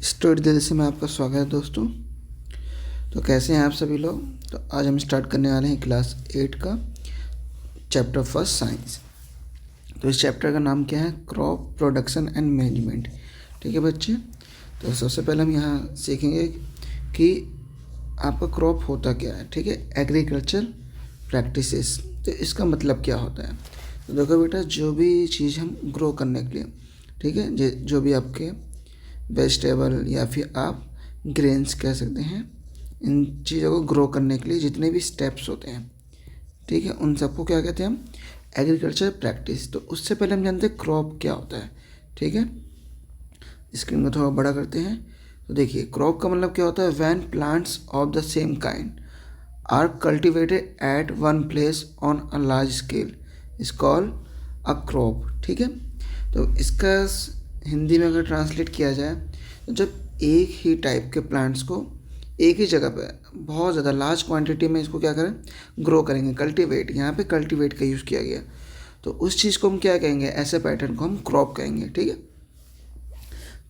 Story दिल से मैं आपका स्वागत है दोस्तों। तो कैसे हैं आप सभी लोग। तो आज हम स्टार्ट करने वाले हैं क्लास 8 का चैप्टर फर्स्ट साइंस। तो इस चैप्टर का नाम क्या है, क्रॉप प्रोडक्शन एंड मैनेजमेंट। ठीक है बच्चे, तो सबसे पहले हम यहाँ सीखेंगे कि आपका क्रॉप होता क्या है। ठीक है, एग्रीकल्चर प्रैक्टिसेस। तो इसका मतलब क्या होता है। तो देखो बेटा, जो भी चीज़ हम ग्रो करने के लिए, ठीक है, जो भी आपके वेजिटेबल या फिर आप ग्रेन्स कह सकते हैं, इन चीज़ों को ग्रो करने के लिए जितने भी स्टेप्स होते हैं, ठीक है, उन सबको क्या कहते हैं हम, एग्रीकल्चर प्रैक्टिस। तो उससे पहले हम जानते हैं क्रॉप क्या होता है। ठीक है, स्क्रीन को थोड़ा बड़ा करते हैं। तो देखिए, क्रॉप का मतलब क्या होता है, when plants of the same kind are cultivated at one place on a large scale is called a crop. ठीक है, तो इसका हिंदी में अगर ट्रांसलेट किया जाए तो जब एक ही टाइप के प्लांट्स को एक ही जगह पे बहुत ज़्यादा लार्ज क्वांटिटी में इसको क्या करें, ग्रो करेंगे, कल्टीवेट, यहाँ पे कल्टीवेट का यूज़ किया गया, तो उस चीज़ को हम क्या कहेंगे, ऐसे पैटर्न को हम क्रॉप कहेंगे। ठीक है,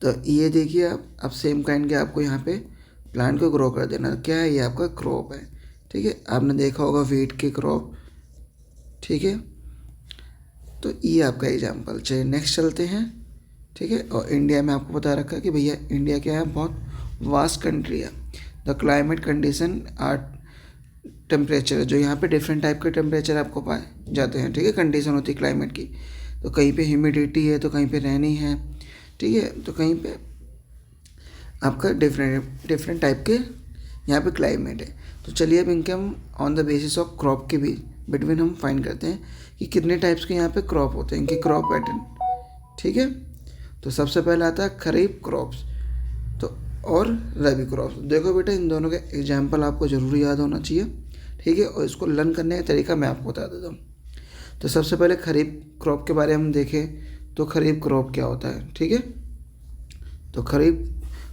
तो ये देखिए आप सेम काइंड के आपको यहाँ पे प्लांट को ग्रो कर देना, क्या है, ये आपका क्रॉप है। ठीक है, आपने देखा होगा वीट के क्रॉप। ठीक है, तो ये आपका एग्जाम्पल। चलिए नेक्स्ट चलते हैं। ठीक है, और इंडिया में आपको बता रखा है कि भैया इंडिया क्या है, बहुत वास्ट कंट्री है। The climate condition or temperature, जो यहाँ पे डिफरेंट टाइप के टेम्परेचर आपको पाए जाते हैं। ठीक है, कंडीशन होती है क्लाइमेट की। तो कहीं पे ह्यूमिडिटी है, तो कहीं पे रेनी है। ठीक है, तो कहीं पे आपका डिफरेंट टाइप के यहाँ पे क्लाइमेट है। तो चलिए अब इनके हम on the basis of crop के भी बिटवीन हम फाइंड करते हैं कि कितने टाइप्स के यहाँ पे क्रॉप होते हैं, इनके क्रॉप पैटर्न। ठीक है, तो सबसे पहले आता है खरीफ क्रॉप्स तो और रबी क्रॉप्स। देखो बेटा, इन दोनों के एग्जाम्पल आपको ज़रूर याद होना चाहिए। ठीक है, और इसको लर्न करने का तरीका मैं आपको बता देता हूँ। तो सबसे पहले खरीफ क्रॉप के बारे में हम देखें तो खरीफ क्रॉप क्या होता है। ठीक है, तो खरीफ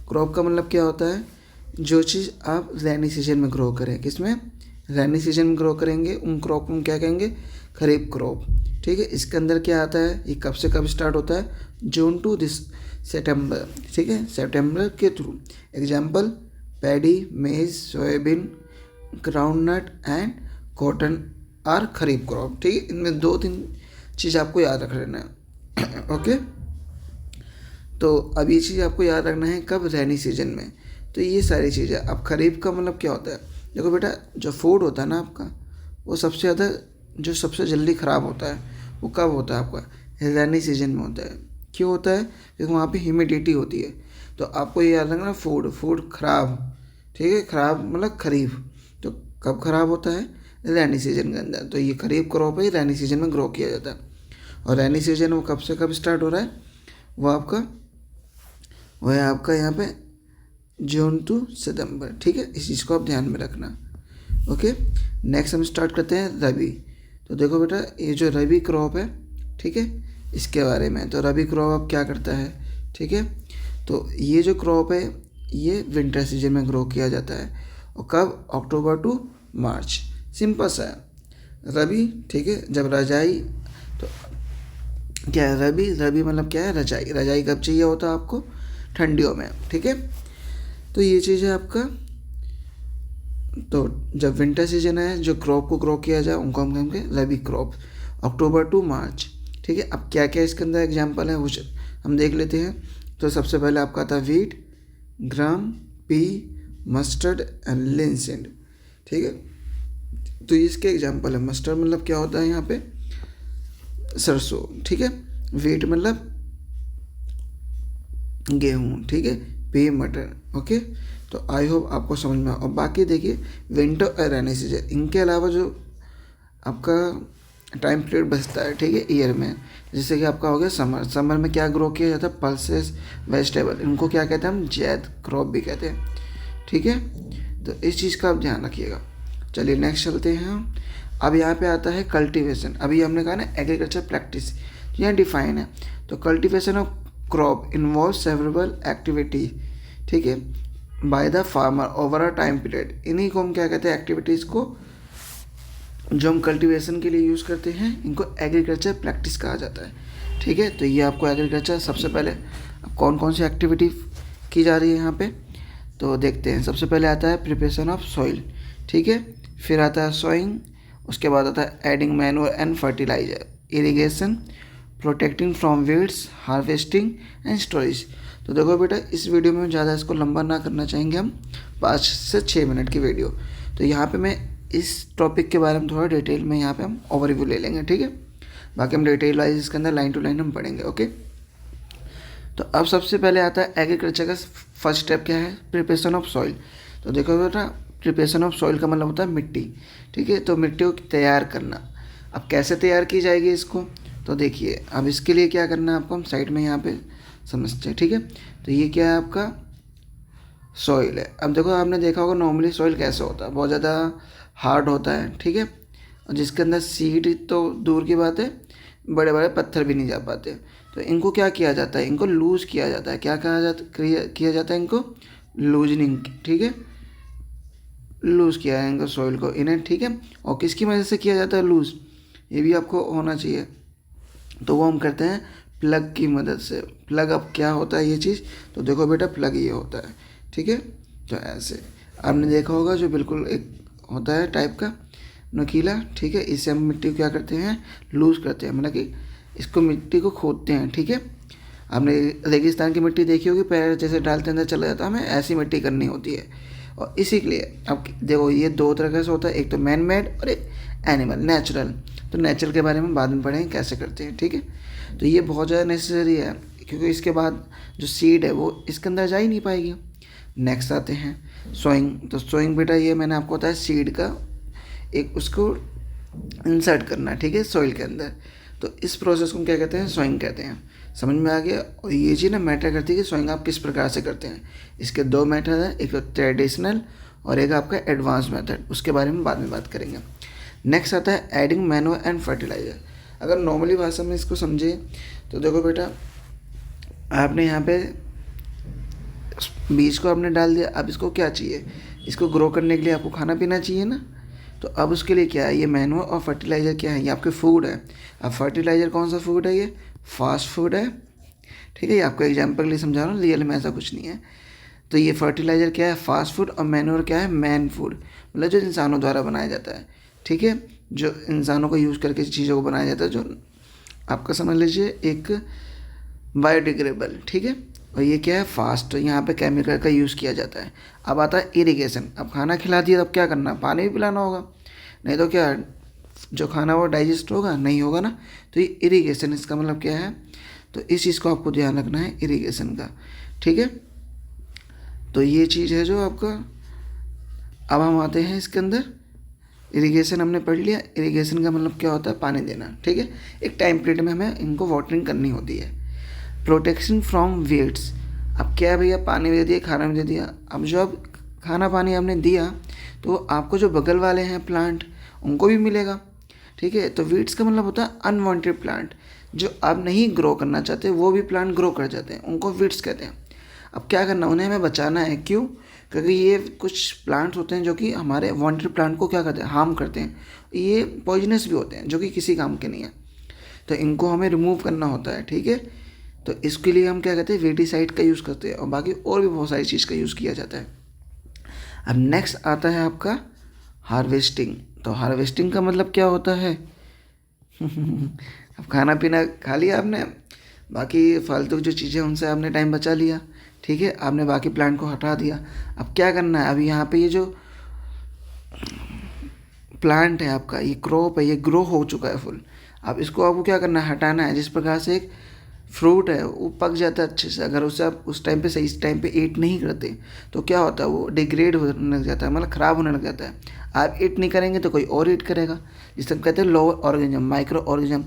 क्रॉप का मतलब क्या होता है, जो चीज़ आप रैनी सीजन में ग्रो करें, किसमें, रैनी सीजन में ग्रो करेंगे, उन क्रॉप को हम क्या कहेंगे, खरीफ क्रॉप। ठीक है, इसके अंदर क्या आता है, ये कब से कब स्टार्ट होता है, जून टू दिस सितंबर। ठीक है, सितंबर के through. Example, paddy, maize, soybean, groundnut and cotton are kharif crop. ठीक है, इनमें 2-3 चीज़ आपको याद रख लेना है। ओके, तो अब ये चीज़ आपको याद रखना है कब, रैनी सीजन में। तो ये सारी चीज़ें। अब खरीफ का मतलब क्या होता है, देखो बेटा, जो फूड होता है ना आपका, वो सबसे ज़्यादा, जो सबसे जल्दी ख़राब होता है वो कब होता है आपका, रैनी सीजन में होता है। क्यों होता है, क्योंकि वहाँ पे ह्यूमिडिटी होती है। तो आपको ये याद रखना, फूड ख़राब, ठीक है, ख़राब मतलब खरीफ, तो कब ख़राब होता है, रैनी सीजन के अंदर। तो ये खरीफ क्रॉप है, रैनी सीजन में ग्रो किया जाता है। और रैनी सीजन वो कब से कब स्टार्ट हो रहा है, वो है आपका यहाँ पे जून टू सितंबर। ठीक है, इस चीज़ को आप ध्यान में रखना। ओके, नेक्स्ट हम स्टार्ट करते हैं रबी। तो देखो बेटा, ये जो रबी क्रॉप है, ठीक है, इसके बारे में। तो रबी क्रॉप अब क्या करता है, ठीक है, तो ये जो क्रॉप है ये विंटर सीजन में ग्रो किया जाता है। और कब, अक्टूबर टू मार्च। सिंपल सा है रबी। ठीक है, जब रजाई, तो क्या है रबी मतलब क्या है, रजाई। रजाई कब चाहिए होता है आपको, ठंडियों में। ठीक है, तो ये चीज़ है आपका। तो जब विंटर सीजन है, जो क्रॉप को ग्रो किया जाए उनको हम कहेंगे रबी क्रॉप, अक्टूबर टू मार्च। ठीक है, अब क्या क्या इसके अंदर एग्जांपल है वो हम देख लेते हैं। तो सबसे पहले आपका आता है wheat, gram, pea, mustard and linseed. ठीक है, तो इसके एग्जांपल है। मस्टर्ड मतलब क्या होता है यहाँ पे, सरसों। ठीक है, वीट मतलब गेहूँ। ठीक है, पे मटर। ओके, तो आई होप आपको समझ में और बाकी देखिए, विंटर और रैनी सीजन, इनके अलावा जो आपका टाइम पीरियड बचता है, ठीक है, ईयर में, जैसे कि आपका हो गया समर। समर में क्या ग्रो किया जाता है, पल्सेस, वेजिटेबल, इनको क्या कहते हैं हम, जैद क्रॉप भी कहते हैं। ठीक है, तो इस चीज़ का आप ध्यान रखिएगा। चलिए नेक्स्ट चलते हैं हम। अब यहाँ पे आता है कल्टीवेशन। अभी हमने कहा ना एग्रीकल्चर प्रैक्टिस, यहाँ डिफाइन है। तो cultivation of crop involve several activity, ठीक है, by the farmer over a time period. इन्हीं को हम क्या कहते हैं, एक्टिविटीज़ को जो हम कल्टीवेशन के लिए यूज़ करते हैं, इनको एग्रीकल्चर प्रैक्टिस कहा जाता है। ठीक है, तो ये आपको एग्रीकल्चर, सबसे पहले कौन कौन सी एक्टिविटी की जा रही है यहाँ पे। तो देखते हैं, सबसे पहले आता है प्रिपरेशन ऑफ सॉइल, ठीक है। फिर आता है सोइंग, उसके बाद आता है adding manure and fertiliser, irrigation, protecting from weeds, harvesting and storage. तो देखो बेटा, इस वीडियो में ज़्यादा इसको लंबा ना करना चाहेंगे हम, 5 से 6 मिनट की वीडियो। तो यहाँ पे मैं इस टॉपिक के बारे में थोड़ा डिटेल में यहाँ पे हम ओवरव्यू ले लेंगे, ठीक है। बाकी हम डिटेल वाइज इसके अंदर लाइन टू लाइन हम पढ़ेंगे, ओके। तो अब सबसे पहले आता है एग्रीकल्चर का फर्स्ट स्टेप क्या है, प्रिपरेशन ऑफ सॉइल। तो देखो बेटा, प्रिपरेशन ऑफ सॉइल का मतलब होता है मिट्टी, ठीक है। तो मिट्टी को तैयार करना। अब कैसे तैयार की जाएगी इसको, तो देखिए अब इसके लिए क्या करना है आपको, हम साइड में यहाँ पे समझते हैं, ठीक है। तो ये क्या है आपका सॉइल है। अब देखो, आपने देखा होगा नॉर्मली सॉइल कैसा होता है, बहुत ज़्यादा हार्ड होता है, ठीक है। और जिसके अंदर सीड तो दूर की बात है, बड़े बड़े पत्थर भी नहीं जा पाते। तो इनको क्या किया जाता है, इनको लूज़ किया जाता है। क्या कहा जाता, किया जाता है इनको लूजनिंग, ठीक है। लूज़ किया है इनको सॉइल को, इन्हें, ठीक है। और किसकी वजह से किया जाता है लूज़, ये भी आपको होना चाहिए। तो वो हम करते हैं प्लग की मदद से। प्लग अब क्या होता है ये चीज़, तो देखो बेटा, प्लग ये होता है, ठीक है। तो ऐसे आपने देखा होगा, जो बिल्कुल एक होता है टाइप का नुकीला, ठीक है। इससे हम मिट्टी को क्या करते हैं, लूज़ करते हैं, मतलब कि इसको मिट्टी को खोदते हैं, ठीक है। आपने रेगिस्तान की मिट्टी देखी होगी, पैर जैसे डालते अंदर चला जाता है, हमें ऐसी मिट्टी करनी होती है। और इसी के लिए अब देखो, ये दो तरह से होता है, एक तो मैन मेड और एक एनिमल, नेचुरल। तो नेचुरल के बारे में बाद में पढ़ेंगे कैसे करते हैं, ठीक है। तो ये बहुत ज़्यादा नेसेसरी है, क्योंकि इसके बाद जो सीड है वो इसके अंदर जा ही नहीं पाएगी। नेक्स्ट आते हैं सोइंग। तो सोइंग बेटा, ये मैंने आपको बताया सीड का एक उसको इंसर्ट करना, ठीक है, सॉइल के अंदर। तो इस प्रोसेस को हम क्या कहते हैं, सोइंग कहते हैं। समझ में आ गया। और ये चीज़ ना मैटर करती है कि सोइंग आप किस प्रकार से करते हैं। इसके दो मेथड हैं, एक तो ट्रेडिशनल और एक आपका एडवांस मेथड, उसके बारे में बाद में बात करेंगे। नेक्स्ट आता है एडिंग मैन्योर एंड फर्टिलाइजर। अगर नॉर्मली भाषा में इसको समझे तो देखो बेटा, आपने यहाँ पे बीज को आपने डाल दिया। अब इसको क्या चाहिए, इसको ग्रो करने के लिए आपको खाना पीना चाहिए ना। तो अब उसके लिए क्या है, ये मैन्योर और फर्टिलाइज़र क्या है, ये आपके फूड है। अब फर्टिलाइज़र कौन सा फूड है, ये फास्ट फूड है, ठीक है। ये आपको एग्जाम्पल के लिए समझा रहा हूँ, रियल में ऐसा कुछ नहीं है। तो ये फर्टिलाइज़र क्या है, फास्ट फूड, और मैन्योर क्या है, मैन फूड, मतलब जो इंसानों द्वारा बनाया जाता है, ठीक है। जो इंसानों को यूज़ करके चीज़ों को बनाया जाता है, जो आपका समझ लीजिए एक बायोडिग्रेडेबल, ठीक है। और ये क्या है, फास्ट, यहाँ पे केमिकल का यूज़ किया जाता है। अब आता है इरिगेशन। अब खाना खिला दिया, तब क्या करना, पानी भी पिलाना होगा, नहीं तो क्या जो खाना वो डाइजेस्ट होगा, नहीं होगा ना। तो ये इरिगेशन, इसका मतलब क्या है, तो इस चीज़ को आपको ध्यान रखना है, इरिगेशन का, ठीक है। तो ये चीज़ है जो आपका। अब हम आते हैं इसके अंदर, इरिगेशन हमने पढ़ लिया। इरिगेशन का मतलब क्या होता है, पानी देना, ठीक है। एक टाइम पीरियड में हमें इनको वाटरिंग करनी होती है। Protection from weeds. अब क्या है भैया, पानी भी दे दिया, खाना भी दे दिया। अब जो अब खाना पानी आपने दिया, तो आपको जो बगल वाले हैं प्लांट, उनको भी मिलेगा, ठीक है। तो वीड्स का मतलब होता है अनवांटेड प्लांट, जो आप नहीं ग्रो करना चाहते, वो भी प्लांट ग्रो कर जाते हैं, उनको वीड्स कहते हैं। अब क्या करना, उन्हें हमें बचाना है। क्यों, क्योंकि ये कुछ प्लांट्स होते हैं जो कि हमारे वांटेड प्लांट को क्या करते हैं, हार्म करते हैं। ये पॉइजनस भी होते हैं, जो कि किसी काम के नहीं है। तो इनको हमें रिमूव करना होता है, ठीक है। तो इसके लिए हम क्या कहते हैं, वेटिसाइड का यूज़ करते हैं, और बाकी और भी बहुत सारी चीज़ का यूज़ किया जाता है। अब नेक्स्ट आता है आपका हार्वेस्टिंग। तो हार्वेस्टिंग का मतलब क्या होता है अब खाना पीना खा लिया आपने, बाकी फालतू जो चीज़ें उनसे आपने टाइम बचा लिया, ठीक है। आपने बाकी प्लांट को हटा दिया। अब क्या करना है, अभी यहाँ पे ये जो प्लांट है आपका, ये क्रॉप है, ये ग्रो हो चुका है फुल। अब इसको आपको क्या करना है, हटाना है। जिस प्रकार से एक फ्रूट है वो पक जाता है अच्छे से, अगर उसे आप उस टाइम पे, सही टाइम पे ईट नहीं करते, तो क्या होता है, वो डिग्रेड होने लग जाता है, मतलब ख़राब होने लग जाता है। आप ईट नहीं करेंगे तो कोई और ईट करेगा, जिसे हम कहते हैं लोअर ऑर्गेनिज्म, माइक्रो ऑर्गेनिज्म,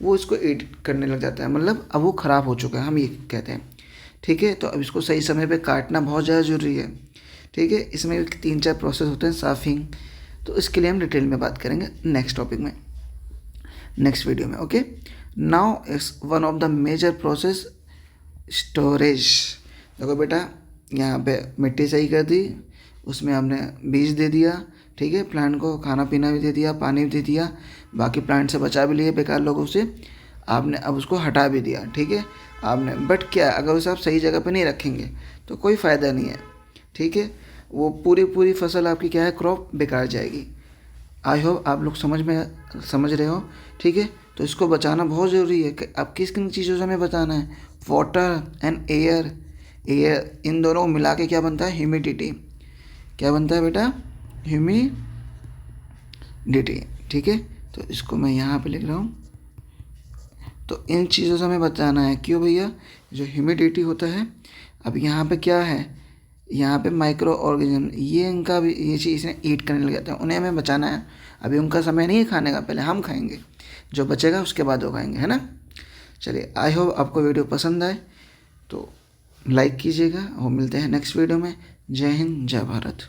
वो इसको ईट करने लग जाता है, मतलब अब वो ख़राब हो चुका है, हम ये कहते हैं, ठीक है। तो अब इसको सही समय पर काटना बहुत ज़्यादा ज़रूरी है, ठीक है। इसमें 3-4 प्रोसेस होते हैं, साफिंग। तो इसके लिए हम डिटेल में बात करेंगे नेक्स्ट टॉपिक में, नेक्स्ट वीडियो में, okay. Now it's one of the major process, storage. देखो बेटा, यहाँ पे मिट्टी सही कर दी, उसमें हमने बीज दे दिया, ठीक है। प्लांट को खाना पीना भी दे दिया, पानी भी दे दिया, बाकी प्लांट से बचा भी लिए बेकार लोगों से आपने। अब उसको हटा भी दिया, ठीक है आपने। बट क्या, अगर उसे आप सही जगह पे नहीं रखेंगे तो कोई फ़ायदा नहीं है, ठीक है। वो पूरी फसल आपकी क्या है, क्रॉप बेकार जाएगी। आई होप आप लोग समझ रहे हो, ठीक है। तो इसको बचाना बहुत ज़रूरी है कि अब किन चीज़ों से हमें बचाना है, वाटर एंड एयर। इन दोनों को मिला के क्या बनता है, ह्यूमिडिटी। क्या बनता है बेटा, ह्यूमिडिटी, ठीक है। तो इसको मैं यहाँ पे लिख रहा हूँ। तो इन चीज़ों से हमें बचाना है। क्यों भैया, जो ह्यूमिडिटी होता है, अब यहाँ पे क्या है, यहाँ पे माइक्रो ऑर्गेनिज्म, ये इनका भी ये चीज़ ईट करने लग जाते हैं, उन्हें हमें बचाना है। अभी उनका समय नहीं है खाने का, पहले हम खाएंगे, जो बचेगा उसके बाद वो खाएंगे, है ना। चलिए, आई होप आपको वीडियो पसंद आए तो लाइक कीजिएगा और मिलते हैं नेक्स्ट वीडियो में। जय हिंद, जय भारत।